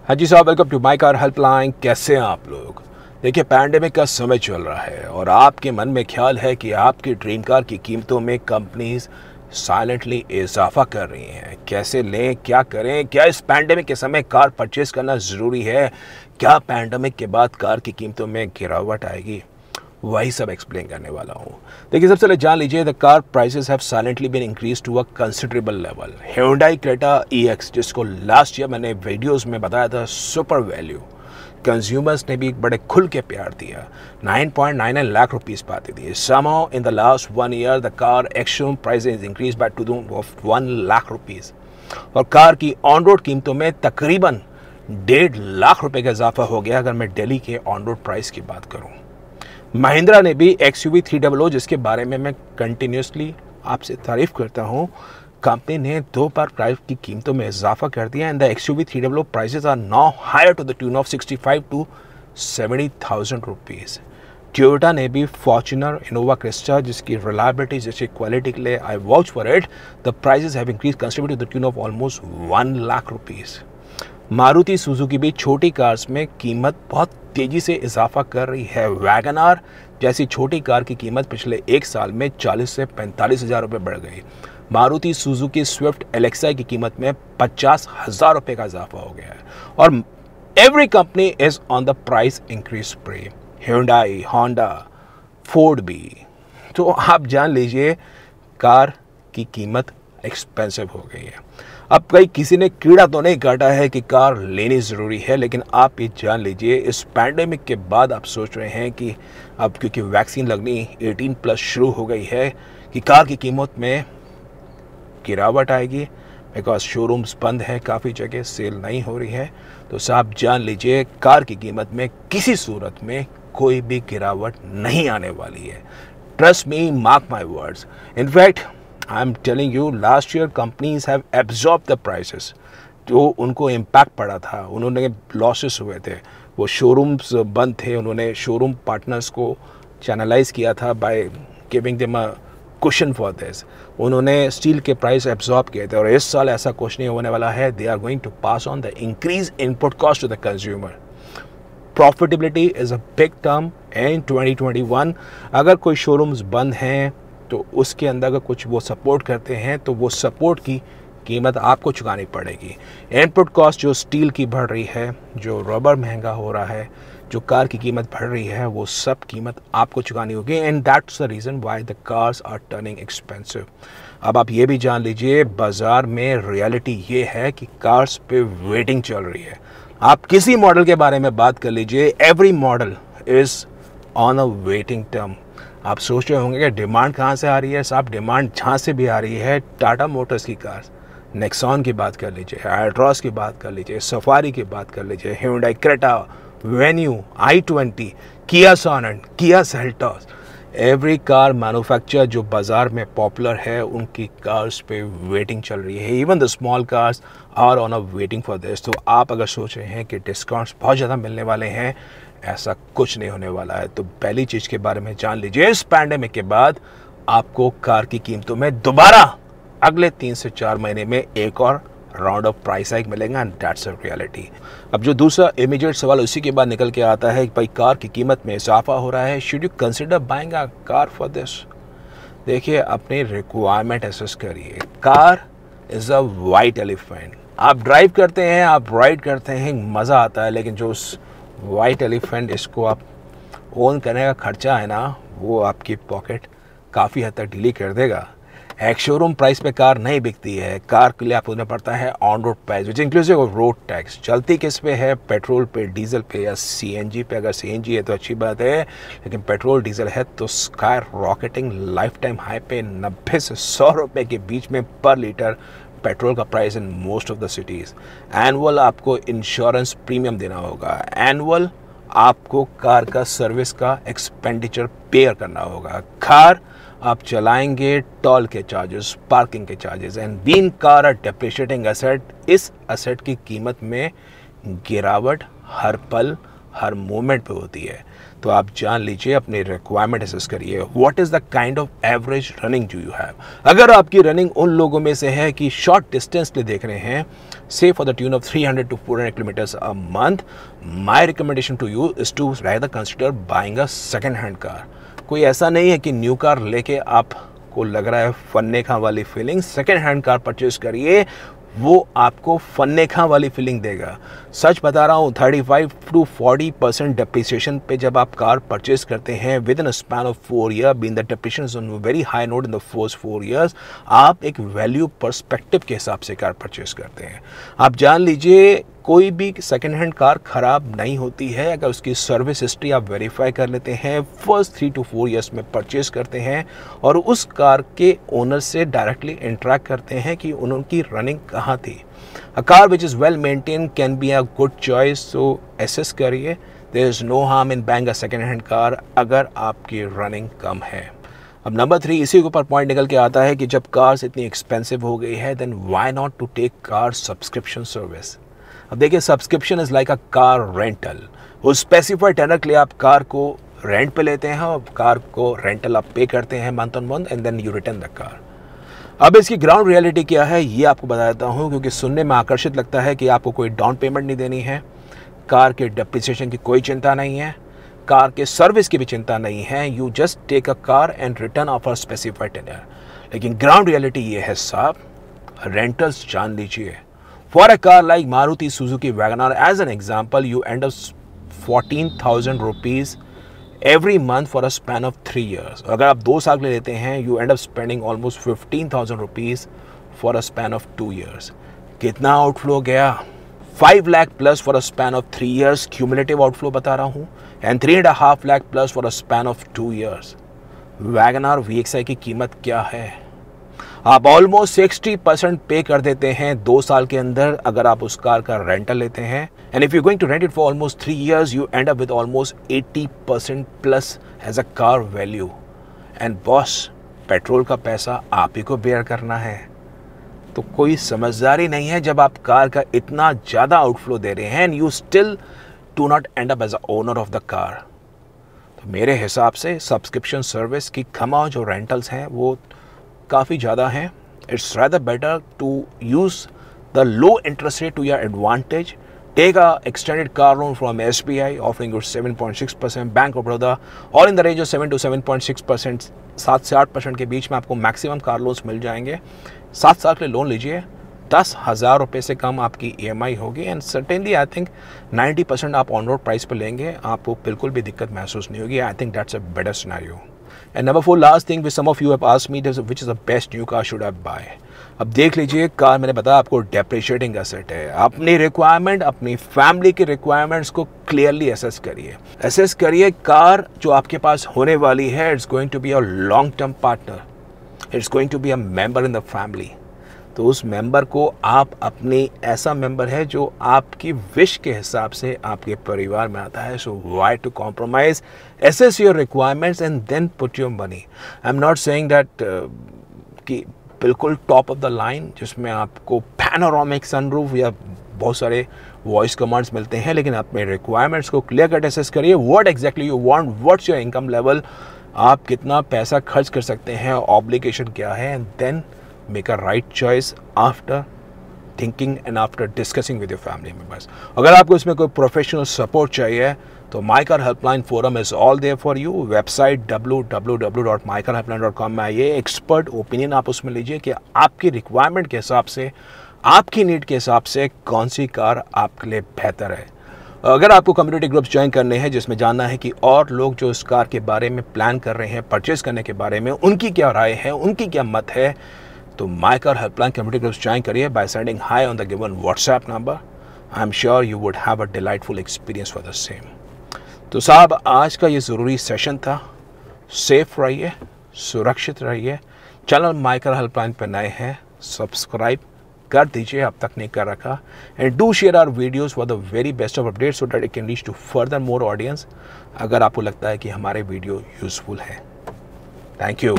हाँ जी साहब, welcome to my car helpline. कैसे हैं आप लोग? देखिए, पैंडेमिक का समय चल रहा है और आपके मन में ख्याल है कि आपकी ड्रीम कार की कीमतों में कंपनीज साइलेंटली इजाफा कर रही हैं। कैसे लें, क्या करें? क्या इस पैंडेमिक के समय कार परचेज करना ज़रूरी है? क्या पैंडेमिक के बाद कार की कीमतों में गिरावट आएगी? वही सब एक्सप्लेन करने वाला हूँ। देखिए, सबसे पहले जान लीजिए, the car prices have silently been increase to a considerable level. Hyundai Creta EX, जिसको लास्ट ईयर मैंने वीडियोस में बताया था सुपर वैल्यू, कंज्यूमर्स ने भी बड़े खुल के प्यार दिया। 9.99 लाख रुपीस पाती थी। Somehow in the last 1 year the car ex-showroom price is increased by to the of 1 lakh rupees और कार की ऑन रोड कीमतों में तकरीबन 1.5 लाख रुपए का इजाफा हो गया। अगर मैं दिल्ली के ऑन रोड प्राइस की बात करूं, महिंद्रा ने भी XUV 300, जिसके बारे में मैं कंटिन्यूसली आपसे तारीफ करता हूं, कंपनी ने 2 बार प्राइस की कीमतों में इजाफा कर दिया and the XUV 300 prices are now higher to the tune of 65 to 70,000 rupees. Toyota ने भी फॉर्च्यूनर, इनोवा क्रिस्टा, जिसकी रिलायबिलिटी, जिसकी क्वालिटी के लिए I vouch for it, the prices have increase considerably to the tune of almost 1 lakh rupees. Maruti Suzuki भी छोटी cars में कीमत बहुत तेजी से इजाफा कर रही है। वैगन आर जैसी छोटी कार की कीमत पिछले 1 साल में 40 से 45 हज़ार रुपये बढ़ गई। मारुति सुजुकी स्विफ्ट LXi की कीमत में 50,000 रुपये का इजाफा हो गया है और every company is on the price increase spray. Hyundai, Honda, Ford भी। तो आप जान लीजिए, कार की कीमत एक्सपेंसिव हो गई है। अब कहीं किसी ने कीड़ा तो नहीं काटा है कि कार लेनी ज़रूरी है, लेकिन आप ये जान लीजिए, इस पैंडेमिक के बाद आप सोच रहे हैं कि अब क्योंकि वैक्सीन लगनी 18+ शुरू हो गई है कि कार की कीमत में गिरावट आएगी, बिकॉज शोरूम्स बंद हैं, काफ़ी जगह सेल नहीं हो रही है। तो साहब जान लीजिए, कार की कीमत में किसी सूरत में कोई भी गिरावट नहीं आने वाली है। Trust me, mark my words. In fact I am telling you, last year companies have absorb the prices. जो उनको इम्पैक्ट पड़ा था, उन्होंने लॉसेस हुए थे, वो शोरूम्स बंद थे, उन्होंने शोरूम पार्टनर्स को चैनलाइज किया था by giving them a cushion for this. उन्होंने स्टील के प्राइस एब्जॉर्ब किए थे और इस साल ऐसा कुछ नहीं होने वाला है। They are going to pass on the increase input cost to the consumer. Profitability is a big term in 2021। अगर कोई शोरूम्स बंद हैं तो उसके अंदर अगर कुछ वो सपोर्ट करते हैं तो वो सपोर्ट की कीमत आपको चुकानी पड़ेगी। इनपुट कॉस्ट जो स्टील की बढ़ रही है, जो रबर महंगा हो रहा है, जो कार की कीमत बढ़ रही है, वो सब कीमत आपको चुकानी होगी and that's the reason why the cars are turning expensive. अब आप ये भी जान लीजिए, बाज़ार में रियलिटी ये है कि कार्स पे वेटिंग चल रही है। आप किसी मॉडल के बारे में बात कर लीजिए, every model is on a waiting term. आप सोच रहे होंगे कि डिमांड कहाँ से आ रही है? साहब, डिमांड जहाँ से भी आ रही है, टाटा मोटर्स की कार्स, नेक्सॉन की बात कर लीजिए, एल्ट्रॉस की बात कर लीजिए, सफारी की बात कर लीजिए, Hyundai Creta, वेन्यू, i20, किया sonnet, Kia Seltos, every car manufacturer जो बाज़ार में पॉपुलर है, उनकी कार्स पे वेटिंग चल रही है। Even the small cars are on a waiting for this. तो आप अगर सोच रहे हैं कि डिस्काउंट्स बहुत ज़्यादा मिलने वाले हैं, ऐसा कुछ नहीं होने वाला है। तो पहली चीज़ के बारे में जान लीजिए, इस पैंडेमिक के बाद आपको कार की कीमतों में दोबारा अगले 3 से 4 महीने में एक और राउंड ऑफ प्राइस हाइक मिलेगा एंड दैट्स अ रियलिटी। अब जो दूसरा इमीडिएट सवाल उसी के बाद निकल के आता है कि भाई, कार की कीमत में इजाफा हो रहा है, should you consider buying a car for this? देखिए, अपनी रिक्वायरमेंट एसेस करिए। Car is a white elephant. आप ड्राइव करते हैं, आप राइड करते हैं, मज़ा आता है, लेकिन जो उस वाइट एलिफेंट इसको आप ओन करने का खर्चा है ना, वो आपकी पॉकेट काफ़ी हद तक ढीली कर देगा। एक शोरूम प्राइस पे कार नहीं बिकती है। कार के लिए आपको देना पड़ता है on road price, which inclusive of road tax. चलती किस पे है? पेट्रोल पे, डीजल पे या CNG पे। अगर CNG है तो अच्छी बात है, लेकिन पेट्रोल डीजल है तो sky rocketing life time high पे 90 से 100 रुपये के बीच में पर लीटर पेट्रोल का price in most of the cities. Annual आपको इंश्योरेंस प्रीमियम देना होगा। एनुअल आपको कार का सर्विस का एक्सपेंडिचर पेयर करना होगा। कार आप चलाएंगे, टोल के चार्जेस, पार्किंग के charges and being car a depreciating asset, इस एसेट की कीमत में गिरावट हर पल हर मोमेंट पे होती है। तो आप जान लीजिए, अपनी रिक्वायरमेंट असेस करिए। What is the kind of average running do you have. अगर आपकी रनिंग उन लोगों में से है कि शॉर्ट डिस्टेंस ले देख रहे हैं, say for the tune of 300 to 400 kilometres a month, my recommendation to you is to rather consider buying a second hand car. कोई ऐसा नहीं है कि न्यू कार लेके आपको लग रहा है फन्ने खा वाली feeling, second hand car purchase करिए, वो आपको फन्ने खा वाली फीलिंग देगा। सच बता रहा हूँ, 35 to 40% डेप्रिसिएशन पे जब आप कार परचेज करते हैं with in a span of 4 year, being the depreciation is on very high note in the first 4 years, आप एक वैल्यू पर्सपेक्टिव के हिसाब से कार परचेज करते हैं। आप जान लीजिए, कोई भी सेकेंड हैंड कार ख़राब नहीं होती है अगर उसकी सर्विस हिस्ट्री आप वेरीफाई कर लेते हैं, फर्स्ट 3 to 4 ईयर्स में परचेज करते हैं और उस कार के ओनर से डायरेक्टली इंटरेक्ट करते हैं कि उनकी रनिंग कहाँ थी। A car which is well maintain can be a good choice, so assess करिए। There is no harm in buying a second hand car अगर आपकी रनिंग कम है। अब नंबर 3, इसी के ऊपर पॉइंट निकल के आता है कि जब कार्स इतनी एक्सपेंसिव हो गई है, then why not to take car subscription service. अब देखिए, subscription is like a car rental. उस स्पेसिफाइड टेनर के लिए आप कार को रेंट पे लेते हैं और कार को रेंटल आप पे करते हैं month on month, and then you return the car. अब इसकी ग्राउंड रियलिटी क्या है ये आपको बता देता हूँ, क्योंकि सुनने में आकर्षित लगता है कि आपको कोई डाउन पेमेंट नहीं देनी है, कार के डेप्रिसिएशन की कोई चिंता नहीं है, कार के सर्विस की भी चिंता नहीं है, you just take a car and return of a specified tenure. लेकिन ग्राउंड रियलिटी ये है साहब, रेंटल्स जान लीजिए। For a car like Maruti Suzuki WagonR, as an example, you end up 14,000 rupees every month for a span of 3 years. अगर आप 2 साल के लिए लेते हैं, you end up spending almost 15,000 rupees for a span of 2 years. कितना outflow गया? 5 lakh plus for a span of 3 years, cumulative outflow बता रहा हूँ, and 3.5 lakh plus for a span of 2 years. WagonR VXI की कीमत क्या है? आप ऑलमोस्ट 60% पे कर देते हैं 2 साल के अंदर अगर आप उस कार का रेंटल लेते हैं, and if you going to rent it for almost 3 years, you end up with almost 80% plus as a car value. And boss, petrol का पैसा आप ही को बेयर करना है। तो कोई समझदारी नहीं है जब आप कार का इतना ज़्यादा आउटफ्लो दे रहे हैं and you still do not end up as a owner of the car. तो मेरे हिसाब से सब्सक्रिप्शन सर्विस की कमाओ जो रेंटल्स हैं वो काफ़ी ज़्यादा हैं। It's rather better to use the low interest rate to your advantage. Take a extended car loan from SBI offering 7.6%, bank of Baroda, और in the range of 7 to 7.6%, 7 से 8% के बीच में आपको मैक्सिमम कार लोन्स मिल जाएंगे। 7 साल के लिए लोन लीजिए, 10,000 रुपये से कम आपकी EMI होगी, एंड सर्टेनली आई थिंक 90% आप ऑन रोड प्राइस पर लेंगे, आपको बिल्कुल भी दिक्कत महसूस नहीं होगी। I think that's a better scenario. And number 4, last thing which some of you have asked me, which is the best new car should I buy? अब देख लीजिए, कार मैंने बताया आपको डेप्रिशिएटिंग एसेट है। अपनी रिक्वायरमेंट, अपनी फैमिली की रिक्वायरमेंट्स को क्लियरली असेस करिए। कार जो आपके पास होने वाली है, it's going to be a long term partner, it's going to be a member in the family. तो उस मेंबर को आप अपनी ऐसा मेंबर है जो आपकी विश के हिसाब से आपके परिवार में आता है। So why to compromise, assess your requirements and then put your money. I am not saying that कि बिल्कुल टॉप ऑफ द लाइन जिसमें आपको पैनोरामिक सनरूफ या बहुत सारे वॉइस कमांड्स मिलते हैं, लेकिन अपने रिक्वायरमेंट्स को क्लियर कट एसेस करिए। What exactly you want, what's your income level, आप कितना पैसा खर्च कर सकते हैं, ऑब्लिगेशन क्या है, and then make a right choice after thinking and after discussing with your family members. अगर आपको इसमें कोई प्रोफेशनल सपोर्ट चाहिए तो my car helpline forum is all there for you. Website www.mycarhelpline.com में आइए, एक्सपर्ट ओपिनियन आप उसमें लीजिए कि आपकी रिक्वायरमेंट के हिसाब से, आपकी नीड के हिसाब से कौन सी कार आपके लिए बेहतर है। अगर आपको कम्युनिटी ग्रुप्स ज्वाइन करने हैं जिसमें जानना है कि और लोग जो इस कार के बारे में प्लान कर रहे हैं, परचेज करने के बारे में, उनकी क्या राय है, उनकी क्या मत है, तो my car helpline community groups join करिए by sending hi on the given WhatsApp number. I am sure you would have a delightful experience for the same. तो साहब, आज का ये ज़रूरी सेशन था। सेफ रहिए, सुरक्षित रहिए। चैनल माई कार हेल्पलाइन पर नए हैं, सब्सक्राइब कर दीजिए अब तक नहीं कर रखा, and do share our videos for the very best of updates so that it can reach to further more audience अगर आपको लगता है कि हमारे वीडियो यूजफुल है। Thank you.